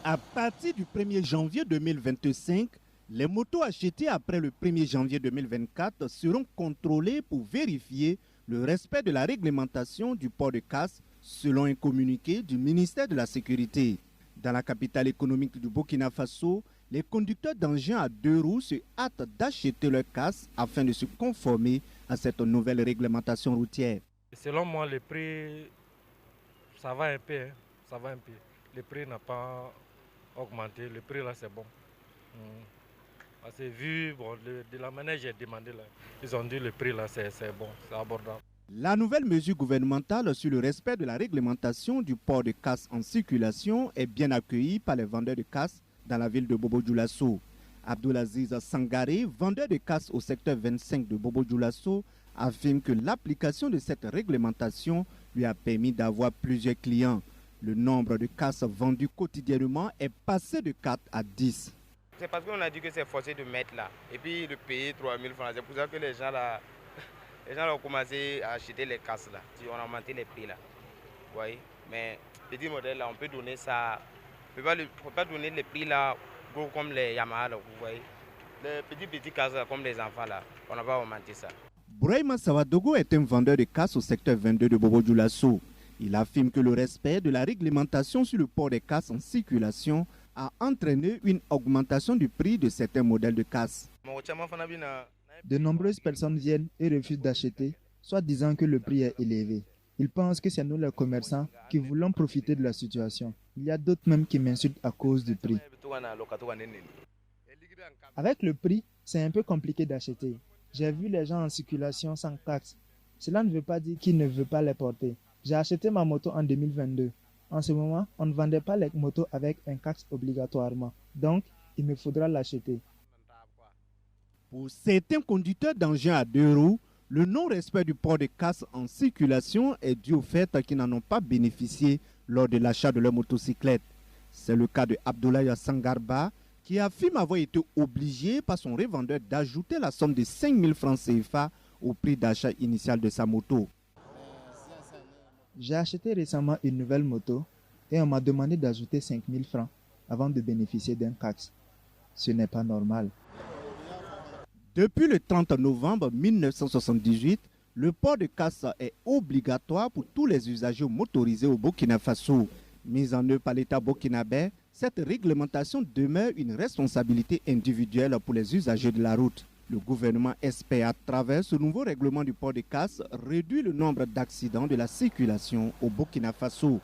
À partir du 1er janvier 2025, les motos achetées après le 1er janvier 2024 seront contrôlées pour vérifier le respect de la réglementation du port de casque selon un communiqué du ministère de la Sécurité. Dans la capitale économique du Burkina Faso, les conducteurs d'engins à deux roues se hâtent d'acheter leur casque afin de se conformer à cette nouvelle réglementation routière. Selon moi, le prix, ça va un peu. Ça va un peu. Le prix n'a pas augmenté. Le prix là, c'est bon. Parce que vu de la manière que j'ai demandé, là, ils ont dit le prix là, c'est bon, c'est abordable. La nouvelle mesure gouvernementale sur le respect de la réglementation du port de casque en circulation est bien accueillie par les vendeurs de casques dans la ville de Bobo-Dioulasso. Abdoulaziz Sangaré, vendeur de casques au secteur 25 de Bobo-Dioulasso, affirme que l'application de cette réglementation lui a permis d'avoir plusieurs clients. Le nombre de casques vendus quotidiennement est passé de 4 à 10. C'est parce qu'on a dit que c'est forcé de mettre là. Et puis de payer 3 000 francs. C'est pour ça que les gens là, ont commencé à acheter les casques là. On a augmenté les prix là. Vous voyez? Mais petit modèle là, on peut donner ça. On ne peut pas donner les prix là gros comme les Yamaha là, vous voyez? Les petits casques là, comme les enfants là, on n'a pas augmenté ça. Brahima Sawadogo est un vendeur de casques au secteur 22 de Bobo-Dioulasso. Il affirme que le respect de la réglementation sur le port des casques en circulation a entraîné une augmentation du prix de certains modèles de casques. De nombreuses personnes viennent et refusent d'acheter, soit disant que le prix est élevé. Ils pensent que c'est nous les commerçants qui voulons profiter de la situation. Il y a d'autres même qui m'insultent à cause du prix. Avec le prix, c'est un peu compliqué d'acheter. J'ai vu les gens en circulation sans taxe. Cela ne veut pas dire qu'ils ne veulent pas les porter. J'ai acheté ma moto en 2022. En ce moment, on ne vendait pas les motos avec un casque obligatoirement. Donc, il me faudra l'acheter. Pour certains conducteurs d'engins à deux roues, le non-respect du port de casque en circulation est dû au fait qu'ils n'en ont pas bénéficié lors de l'achat de leur motocyclette. C'est le cas de Abdoulaye Sangarba, qui affirme avoir été obligé par son revendeur d'ajouter la somme de 5 000 francs CFA au prix d'achat initial de sa moto. J'ai acheté récemment une nouvelle moto et on m'a demandé d'ajouter 5 000 francs avant de bénéficier d'un casque. Ce n'est pas normal. Depuis le 30 novembre 1978, le port de casque est obligatoire pour tous les usagers motorisés au Burkina Faso. Mise en œuvre par l'État burkinabé, cette réglementation demeure une responsabilité individuelle pour les usagers de la route. Le gouvernement espère, à travers ce nouveau règlement du port de casque, réduire le nombre d'accidents de la circulation au Burkina Faso.